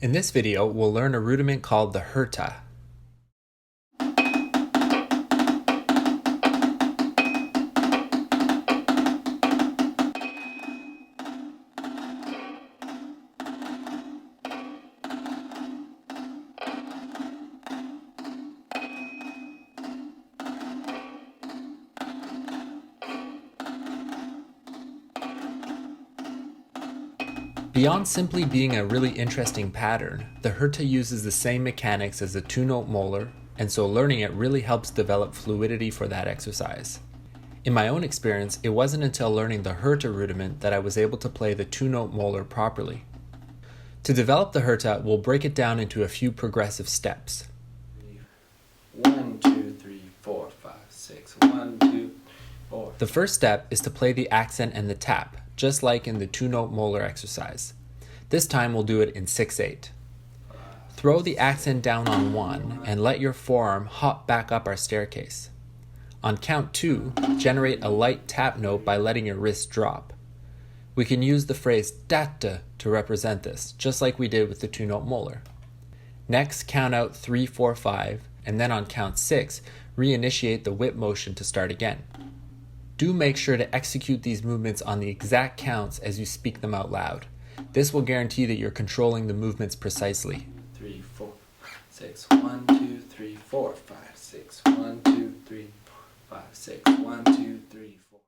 In this video, we'll learn a rudiment called the Herta. Beyond simply being a really interesting pattern, the Herta uses the same mechanics as the two-note Moeller, and so learning it really helps develop fluidity for that exercise. In my own experience, it wasn't until learning the Herta rudiment that I was able to play the two-note Moeller properly. To develop the Herta, we'll break it down into a few progressive steps. 1, 2, 3, 4, 5, 6, 1, 2, 4. The first step is to play the accent and the tap, just like in the two-note Moeller exercise. This time we'll do it in 6/8. Throw the accent down on 1 and let your forearm hop back up our staircase. On count 2, generate a light tap note by letting your wrist drop. We can use the phrase da-da to represent this, just like we did with the two-note Moeller. Next, count out 3, 4, 5, and then on count 6, reinitiate the whip motion to start again. Do make sure to execute these movements on the exact counts as you speak them out loud. This will guarantee that you're controlling the movements precisely. 3, 4, 6, 1, 2, 3, 4, 5, 6, 1, 2, 3, 4, 5, 6, 1, 2, 3, 4.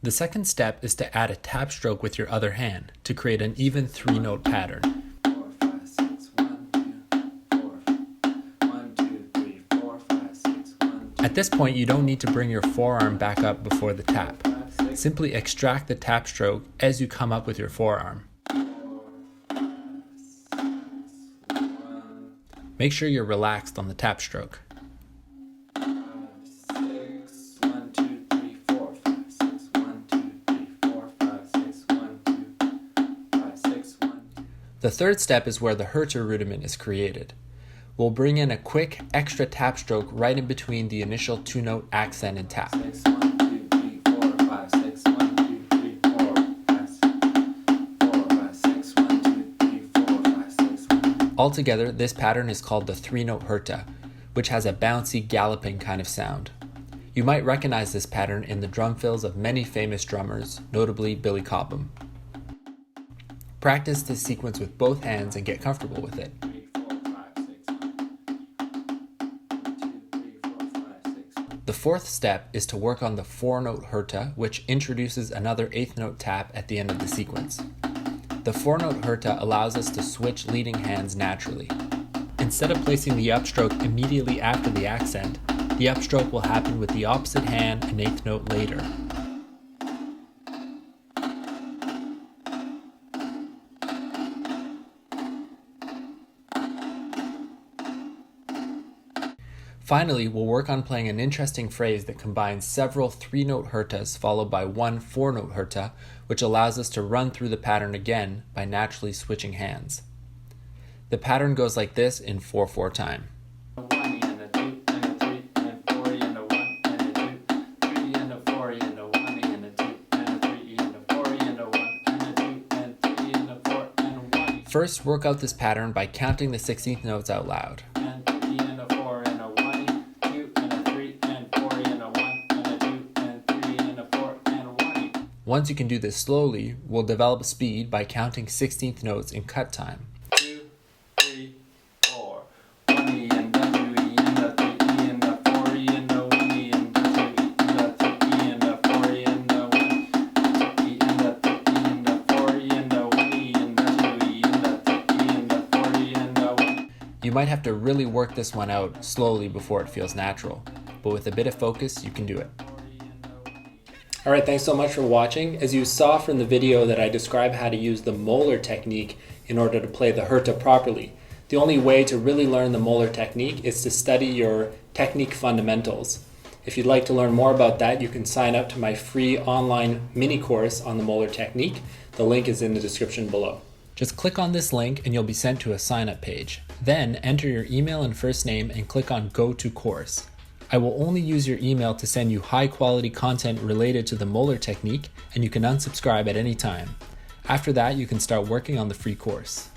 The second step is to add a tap stroke with your other hand to create an even 3-note pattern. 4, 5, 6, 1, 2, 4, 1, 2, 3, 4, 5, 6, 1, 2. At this point, you don't need to bring your forearm back up before the tap. Simply extract the tap stroke as you come up with your forearm. Make sure you're relaxed on the tap stroke. 5, 6, 1, 2, 3, 4, 5, 6, 1, 2, 3, 4, 5, 6, 1, 2, 5, 6, 1. The third step is where the Herta rudiment is created. We'll bring in a quick extra tap stroke right in between the initial two-note accent and tap. 6, 1, 2, 3, 4, 5, 6, 1, 2, 3, 4, 5, 6, 1, 2, 3, 4, 5, 6, 1. Altogether, this pattern is called the three-note Herta, which has a bouncy, galloping kind of sound. You might recognize this pattern in the drum fills of many famous drummers, notably Billy Cobham. Practice this sequence with both hands and get comfortable with it. 3, 4, 5, 6, 1, 2, 3, 4, 5, 6, 1. The fourth step is to work on the four-note Herta, which introduces another eighth-note tap at the end of the sequence. The four-note Herta allows us to switch leading hands naturally. Instead of placing the upstroke immediately after the accent, the upstroke will happen with the opposite hand an eighth note later. Finally, we'll work on playing an interesting phrase that combines several three-note Hertas followed by one four-note Herta, which allows us to run through the pattern again by naturally switching hands. The pattern goes like this in 4/4 time. A 1 and a 2 and a 3 and 4 and a 1 and a 2, 3 and a 4 and a 1 and a 2 and a 3 and a 4 and a 1 and a 2 and 3 and a 4 and a 1. First, work out this pattern by counting the 16th notes out loud. And 3 and a 4 and a 1, 2 and a 3 and 4 and a 1 and a 2 and 3 and a 4 and a 1. Once you can do this slowly, we'll develop speed by counting 16th notes in cut time. 2, 3, 4. 1 and a 2 and a 3 and a 4 and a 1 and a 2 and a 3 and a 4 and a 1 and a 3 and a 4 and a 1 and a 2 and a 3 and a 4 and a 1. You might have to really work this one out slowly before it feels natural, but with a bit of focus, you can do it. Alright, thanks so much for watching. As you saw from the video that I describe how to use the Moeller technique in order to play the Herta properly. The only way to really learn the Moeller technique is to study your technique fundamentals. If you'd like to learn more about that, you can sign up to my free online mini course on the Moeller technique. The link is in the description below. Just click on this link and you'll be sent to a sign-up page. Then enter your email and first name and click on Go to Course. I will only use your email to send you high-quality content related to the Moeller technique, and you can unsubscribe at any time. After that, you can start working on the free course.